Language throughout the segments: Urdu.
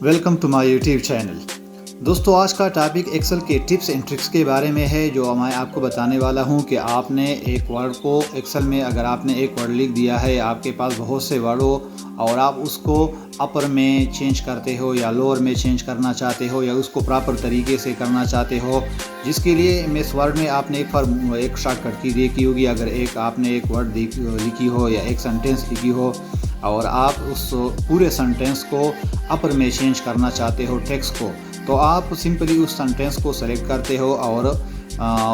Welcome to my YouTube channel. دوستو، آج کا ٹاپک ایکسل کے ٹپس اینڈ ٹرکس کے بارے میں ہے، جو میں آپ کو بتانے والا ہوں کہ آپ نے ایک ورڈ کو ایکسل میں اگر آپ نے ایک ورڈ لکھ دیا ہے، آپ کے پاس بہت سے ورڈ ہو اور آپ اس کو اپر میں چینج کرتے ہو یا لوور میں چینج کرنا چاہتے ہو یا اس کو پراپر طریقے سے کرنا چاہتے ہو، جس کے لیے اس ورڈ میں آپ نے ایک شارٹ کٹ کی دیکھی ہوگی۔ اگر آپ نے ایک ورڈ لکھی ہو یا ایک سینٹینس لکھی ہو اور آپ اس پورے سینٹینس کو اپر میں چینج کرنا چاہتے ہو ٹیکسٹ کو، تو آپ سمپلی اس سینٹینس کو سلیکٹ کرتے ہو اور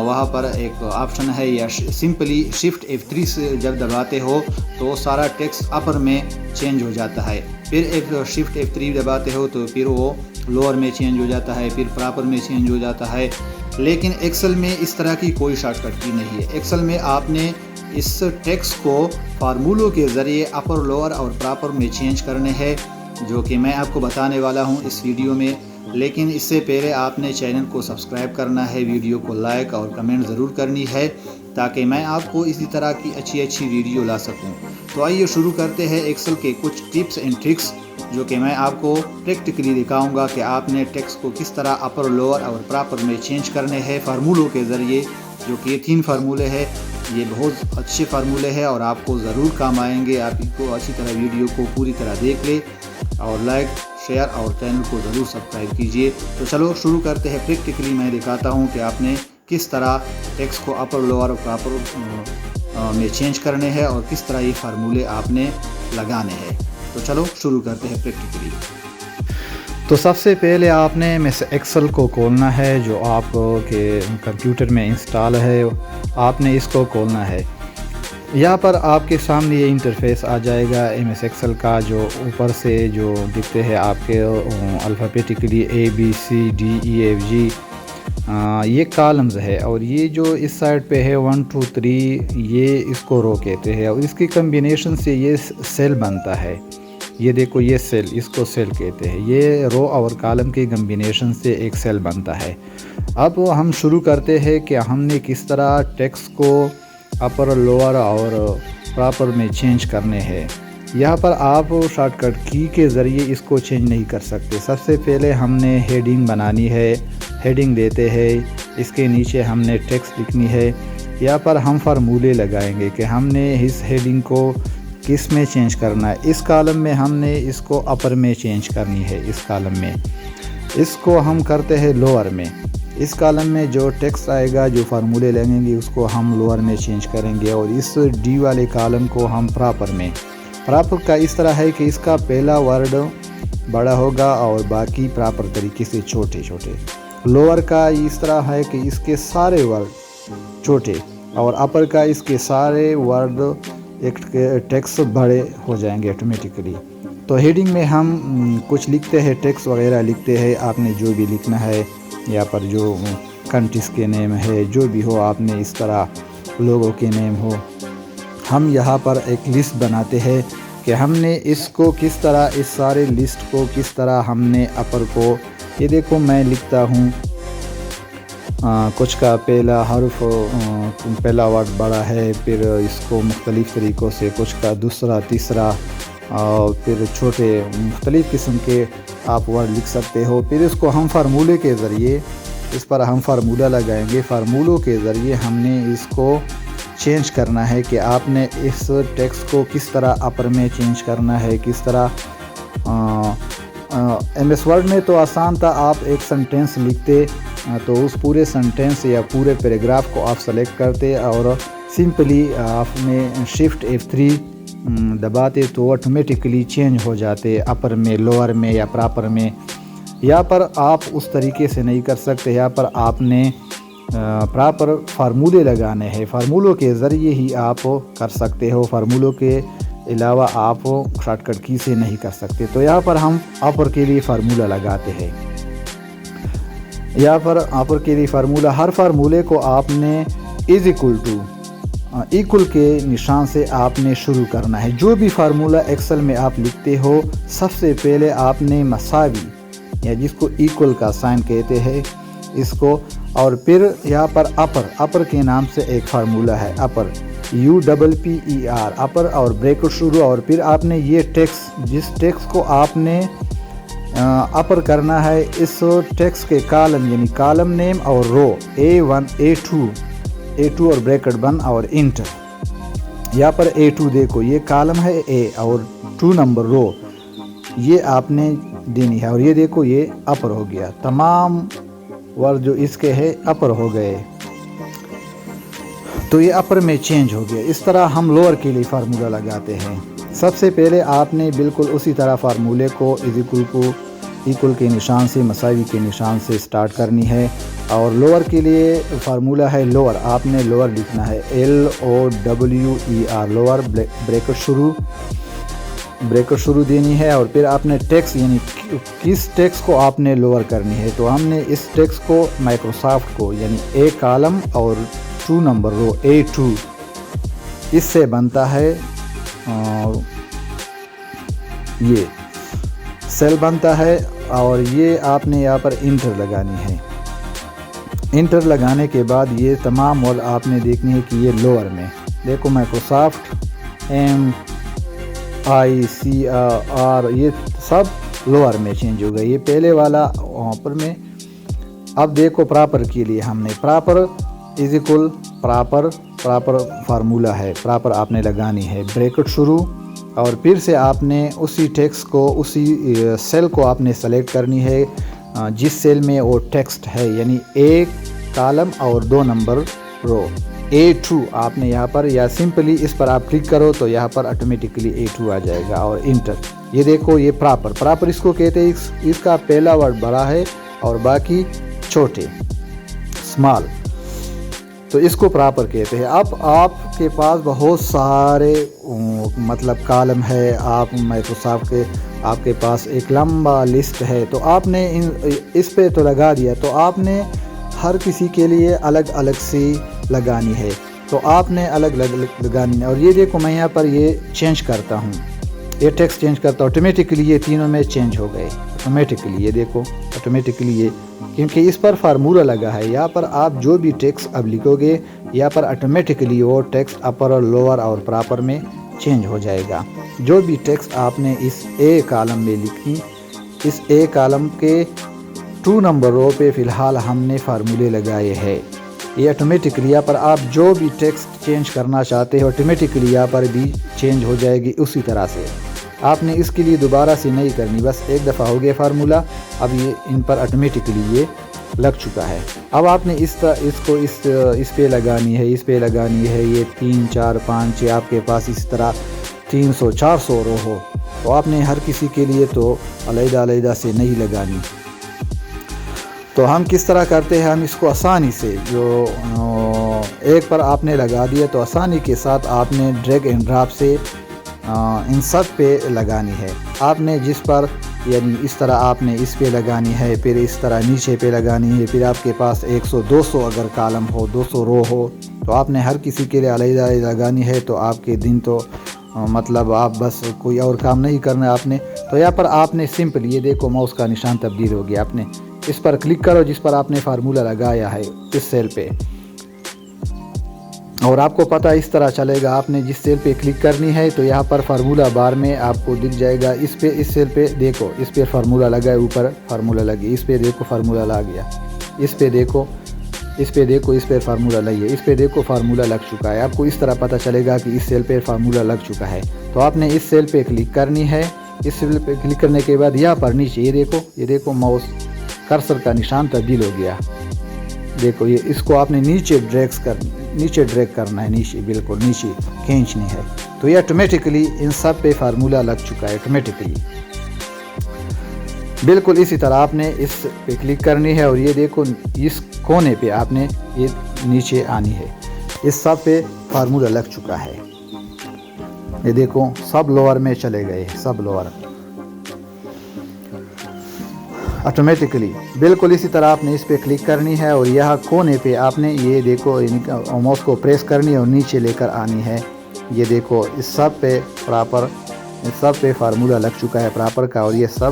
وہاں پر ایک آپشن ہے یا سمپلی شفٹ F3 سے جب دباتے ہو تو سارا ٹیکسٹ اپر میں چینج ہو جاتا ہے۔ پھر شفٹ F3 دباتے ہو تو پھر وہ لوور میں چینج ہو جاتا ہے، پھر پراپر میں چینج ہو جاتا ہے۔ لیکن ایکسل میں اس طرح کی کوئی شارٹ کٹ کی نہیں ہے۔ ایکسل میں آپ نے اس ٹیکسٹ کو فارمولوں کے ذریعے اپر، لوور اور پراپر میں چینج کرنے ہیں، جو کہ میں آپ کو بتانے والا ہوں اس ویڈیو میں۔ لیکن اس سے پہلے آپ نے چینل کو سبسکرائب کرنا ہے، ویڈیو کو لائک اور کمنٹ ضرور کرنی ہے، تاکہ میں آپ کو اسی طرح کی اچھی ویڈیو لا سکوں۔ تو آئیے شروع کرتے ہیں ایکسل کے کچھ ٹپس اینڈ ٹرکس، جو کہ میں آپ کو پریکٹیکلی دکھاؤں گا کہ آپ نے ٹیکسٹ کو کس طرح اپر، لوور اور پراپر میں چینج کرنے ہیں فارمولوں کے ذریعے، جو کہ یہ 3 فارمولے ہیں۔ یہ بہت اچھے فارمولے ہیں اور آپ کو ضرور کام آئیں گے۔ آپ کو اچھی طرح ویڈیو کو پوری طرح دیکھ لیں اور لائک، شیئر اور چینل کو ضرور سبسکرائب کیجیے۔ تو چلو شروع کرتے ہیں۔ پریکٹیکلی میں دکھاتا ہوں کہ آپ نے کس طرح ٹیکسٹ کو اپر، لوور اور پراپر میں چینج کرنے ہیں اور کس طرح یہ فارمولے آپ نے لگانے ہیں۔ تو چلو شروع کرتے ہیں پریکٹیکلی۔ تو سب سے پہلے آپ نے ایکسل کو کھولنا ہے، جو آپ کے کمپیوٹر میں انسٹال ہے۔ آپ نے اس کو کھولنا ہے۔ یہاں پر آپ کے سامنے یہ انٹرفیس آ جائے گا MS ایکسل کا، جو اوپر سے جو دکھتے ہیں آپ کے الفابیٹیکلی ABCDEFG، یہ کالمز ہے، اور یہ جو اس سائڈ پہ ہے 1 2 3، یہ اس کو رو کہتے ہیں، اور اس کی کمبینیشن سے یہ سیل بنتا ہے۔ یہ دیکھو، یہ سیل، اس کو سیل کہتے ہیں۔ یہ رو اور کالم کی کمبینیشن سے ایک سیل بنتا ہے۔ اب ہم شروع کرتے ہیں کہ ہم نے کس طرح ٹیکسٹ کو اپر، لوور اور پراپر میں چینج کرنے ہیں۔ یہاں پر آپ شارٹ کٹ کی کے ذریعے اس کو چینج نہیں کر سکتے۔ سب سے پہلے ہم نے ہیڈنگ بنانی ہے۔ ہیڈنگ دیتے ہیں، اس کے نیچے ہم نے ٹیکسٹ لکھنی ہے۔ یہاں پر ہم فارمولے لگائیں گے کہ ہم نے اس ہیڈنگ کو کس میں چینج کرنا ہے۔ اس کالم میں ہم نے اس کو اپر میں چینج کرنی ہے، اس کالم میں۔ اس کو ہم کرتے ہیں لوور میں۔ اس کالم میں جو ٹیکسٹ آئے گا، جو فارمولے لگیں گے، اس کو ہم لوور میں چینج کریں گے، اور اس ڈی والے کالم کو ہم پراپر میں۔ پراپر کا اس طرح ہے کہ اس کا پہلا ورڈ بڑا ہوگا اور باقی پراپر طریقے سے چھوٹے چھوٹے۔ لوور کا اس طرح ہے کہ اس کے سارے ورڈ چھوٹے، اور اپر کا اس کے سارے ورڈ ایک ٹیکسٹ بڑے ہو جائیں گے آٹومیٹکلی۔ تو ہیڈنگ میں ہم کچھ لکھتے ہیں، ٹیکسٹ وغیرہ لکھتے ہیں۔ آپ نے جو بھی لکھنا ہے، یہاں پر جو کنٹریز کے نیم ہے، جو بھی ہو، آپ نے اس طرح لوگوں کے نیم ہو۔ ہم یہاں پر ایک لسٹ بناتے ہیں کہ ہم نے اس کو کس طرح، اس سارے لسٹ کو کس طرح ہم نے اپر کو، یہ دیکھو میں لکھتا ہوں، کچھ کا پہلا حرف، پہلا ورڈ بڑا ہے، پھر اس کو مختلف طریقوں سے، کچھ کا دوسرا، تیسرا، اور پھر چھوٹے مختلف قسم کے آپ ورڈ لکھ سکتے ہو۔ پھر اس کو ہم فارمولے کے ذریعے، اس پر ہم فارمولہ لگائیں گے۔ فارمولوں کے ذریعے ہم نے اس کو چینج کرنا ہے کہ آپ نے اس ٹیکسٹ کو کس طرح اپر میں چینج کرنا ہے، کس طرح۔ MS ورڈ میں تو آسان تھا، آپ ایک سنٹینس لکھتے تو اس پورے سنٹینس یا پورے پیراگراف کو آپ سلیکٹ کرتے اور سمپلی آپ نے شفٹ F3 دباتے تو آٹومیٹکلی چینج ہو جاتے اپر میں، لوور میں یا پراپر میں۔ یہاں پر آپ اس طریقے سے نہیں کر سکتے۔ یہاں پر آپ نے پراپر فارمولے لگانے ہیں۔ فارمولوں کے ذریعے ہی آپ کر سکتے ہو، فارمولوں کے علاوہ آپ شارٹ کٹ کی سے نہیں کر سکتے۔ تو یہاں پر ہم اپر کے لیے فارمولہ لگاتے ہیں۔ یہاں پر اپر کے لیے فارمولہ، ہر فارمولے کو آپ نے ایکول کے نشان سے آپ نے شروع کرنا ہے۔ جو بھی فارمولہ ایکسل میں آپ لکھتے ہو، سب سے پہلے آپ نے مساوی، یا جس کو ایکول کا سائن کہتے ہیں، اس کو، اور پھر یہاں پر اپر کے نام سے ایک فارمولہ ہے، اپر UPPER، اپر اور بریکٹ شروع، اور پھر آپ نے یہ ٹیکسٹ، جس ٹیکسٹ کو آپ نے اپر کرنا ہے اس ٹیکسٹ کے کالم یعنی کالم نیم اور رو A1 A2 اور بریکٹ بند اور انٹر. یہاں پر A2 دیکھو یہ کالم ہے A اور 2 نمبر رو یہ آپ نے دینی ہے اور یہ دیکھو یہ اپر ہو گیا. تمام ورڈ جو اس کے ہے اپر ہو گئے تو یہ اپر میں چینج ہو گیا. اس طرح ہم لوور کے لیے فارمولہ لگاتے ہیں. سب سے پہلے آپ نے بالکل اسی طرح فارمولے کو ایکول کے نشان سے مساوی کے نشان سے سٹارٹ کرنی ہے. اور لوور کے لیے فارمولہ ہے لوور. آپ نے لوور لکھنا ہے LOWER لوور بریکٹ شروع دینی ہے. اور پھر آپ نے ٹیکسٹ یعنی کس ٹیکسٹ کو آپ نے لوور کرنی ہے. تو ہم نے اس ٹیکسٹ کو مائکروسافٹ کو یعنی A کالم اور 2 نمبر رو A2 اس سے بنتا ہے یہ سیل بنتا ہے. اور یہ آپ نے یہاں پر انٹر لگانی ہے. انٹر لگانے کے بعد یہ تمام ورڈ آپ نے دیکھنی ہے کہ یہ لوور میں دیکھو مائکروسافٹ MICR یہ سب لوور میں چینج ہو گئے. یہ پہلے والا اوپر میں. اب دیکھو پراپر کے لیے ہم نے proper is equal proper formula ہے. پراپر آپ نے لگانی ہے بریکٹ شروع اور پھر سے آپ نے اسی ٹیکسٹ کو اسی سیل کو آپ نے سلیکٹ کرنی ہے جس سیل میں وہ ٹیکسٹ ہے یعنی A کالم اور 2 نمبر رو A2 آپ نے یہاں پر یا سمپلی اس پر آپ کلک کرو تو یہاں پر آٹومیٹکلی A2 آ جائے گا اور انٹر. یہ دیکھو یہ پراپر اس کو کہتے ہیں. اس کا پہلا ورڈ بڑا ہے اور باقی چھوٹے اسمال تو اس کو پراپر کہتے ہیں. اب آپ کے پاس بہت سارے مطلب کالم ہے. آپ مائکروسافٹ کے آپ کے پاس ایک لمبا لسٹ ہے تو آپ نے اس پہ تو لگا دیا تو آپ نے ہر کسی کے لیے الگ الگ سی لگانی ہے. تو آپ نے الگ لگانی ہے. اور یہ دیکھو میں یہاں پر یہ چینج کرتا ہوں یہ ٹیکسٹ چینج کرتا ہوں آٹومیٹکلی یہ تینوں میں چینج ہو گئے آٹومیٹکلی. یہ دیکھو آٹومیٹکلی یہ کیونکہ اس پر فارمولہ لگا ہے. یہاں پر آپ جو بھی ٹیکسٹ اب لکھو گے یہاں پر آٹومیٹکلی وہ ٹیکسٹ اپر اور لوور اور پراپر میں چینج ہو جائے گا. جو بھی ٹیکسٹ آپ نے اس A کالم میں لکھی اس A کالم کے 2 نمبر رو پہ فی الحال ہم نے فارمولے لگائے ہیں. یہ آٹومیٹکلی یہاں پر آپ جو بھی ٹیکسٹ چینج کرنا چاہتے ہو آٹومیٹکلی یہاں پر بھی چینج ہو جائے گی اسی طرح سے. آپ نے اس کے لیے دوبارہ سے نہیں کرنی بس ایک دفعہ ہو گیا فارمولہ. اب یہ ان پر آٹومیٹکلی یہ لگ چکا ہے. اب آپ نے اس کو اس پہ لگانی ہے اس پہ لگانی ہے. یہ 3 4 5 6 آپ کے پاس اس طرح 300 400 رو ہو تو آپ نے ہر کسی کے لیے تو علیحدہ سے نہیں لگانی. تو ہم کس طرح کرتے ہیں ہم اس کو آسانی سے جو ایک پر آپ نے لگا دیا تو آسانی کے ساتھ آپ نے ڈریگ اینڈ ڈراپ سے ان سب پہ لگانی ہے. آپ نے جس پر یعنی اس طرح آپ نے اس پہ لگانی ہے پھر اس طرح نیچے پہ لگانی ہے. پھر آپ کے پاس 100 200 اگر کالم ہو 200 رو ہو تو آپ نے ہر کسی کے لیے علیحدہ لگانی ہے. تو آپ کے دن تو مطلب آپ بس کوئی اور کام نہیں کرنا آپ نے. تو یہاں پر آپ نے سمپل یہ دیکھو ماؤس کا نشان تبدیل ہو گیا. آپ نے اس پر کلک کرو جس پر آپ نے فارمولہ لگایا ہے اس سیل پہ اور آپ کو پتہ اس طرح چلے گا. آپ نے جس سیل پہ کلک کرنی ہے تو یہاں پر فارمولہ بار میں آپ کو دکھ جائے گا. اس سیل پہ دیکھو اس پہ فارمولہ لگا ہے اوپر فارمولہ لگی. اس پہ دیکھو فارمولہ لگ گیا. اس پہ دیکھو اس پہ فارمولہ لگی ہے. اس پہ دیکھو فارمولہ لگ چکا ہے. آپ کو اس طرح پتہ چلے گا کہ اس سیل پہ فارمولہ لگ چکا ہے. تو آپ نے اس سیل پہ کلک کرنی ہے. اس سیل پہ کلک کرنے کے بعد یہاں پر نیچے یہ دیکھو ماؤس کرسر کا نشان تبدیل ہو گیا. دیکھو یہ اس کو آپ نے نیچے ڈریگ کرنا ہے. نیچے بالکل نیچے کھینچنی ہے. تو یہ آٹومیٹکلی ان سب پہ فارمولہ لگ چکا ہے آٹومیٹکلی. بالکل اسی طرح آپ نے اس پہ کلک کرنی ہے اور یہ دیکھو اس کونے پہ آپ نے یہ نیچے آنی ہے. اس سب پہ فارمولہ لگ چکا ہے. یہ دیکھو سب لوور میں چلے گئے سب لوور آٹومیٹکلی. بالکل اسی طرح آپ نے اس پہ کلک کرنی ہے اور یہاں کونے پہ آپ نے یہ دیکھو ماؤس کو پریس کرنی ہے اور نیچے لے کر آنی ہے. یہ دیکھو اس سب پہ فارمولہ لگ چکا ہے پراپر کا. اور یہ سب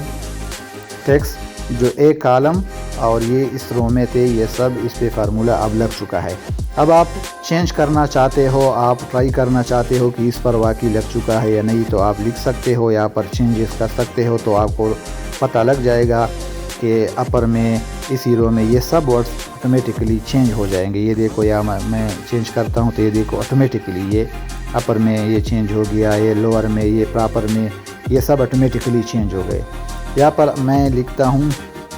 ٹیکسٹ جو ایک کالم اور یہ اس رو میں تھے یہ سب اس پہ فارمولہ اب لگ چکا ہے. اب آپ چینج کرنا چاہتے ہو آپ ٹرائی کرنا چاہتے ہو کہ اس پر واقعی لگ چکا ہے یا نہیں تو آپ لکھ سکتے ہو. یہاں پر چینجز کر سکتے ہو. تو آپ کو پتہ لگ جائے گا کہ اپر میں اسی رو میں یہ سب ورڈز آٹومیٹکلی چینج ہو جائیں گے۔ یہ دیکھو یا میں چینج کرتا ہوں تو یہ دیکھو آٹومیٹکلی یہ اپر میں یہ چینج ہو گیا، یہ لوور میں، یہ پراپر میں، یہ سب آٹومیٹکلی چینج ہو گئے۔ یہاں پر میں لکھتا ہوں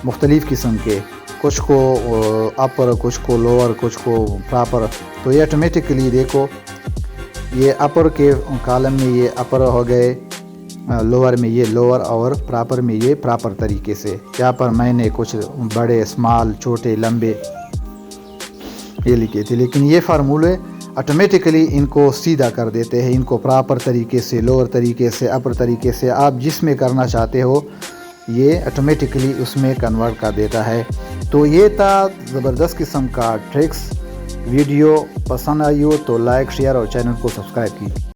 مختلف قسم کے، کچھ کو اپر، کچھ کو لوور، کچھ کو پراپر، تو یہ آٹومیٹکلی دیکھو یہ اپر کے کالم میں یہ اپر ہو گئے، لوور میں یہ لوور، اور پراپر میں یہ پراپر طریقے سے۔ یہاں پر میں نے کچھ بڑے، اسمال، چھوٹے، لمبے یہ لکھے تھے، لیکن یہ فارمولے آٹومیٹکلی ان کو سیدھا کر دیتے ہیں، ان کو پراپر طریقے سے، لوور طریقے سے، اپر طریقے سے، آپ جس میں کرنا چاہتے ہو یہ آٹومیٹکلی اس میں کنورٹ کر دیتا ہے۔ تو یہ تھا زبردست قسم کا ٹرکس۔ ویڈیو پسند آئی ہو تو لائک، شیئر اور چینل کو سبسکرائب کیجیے۔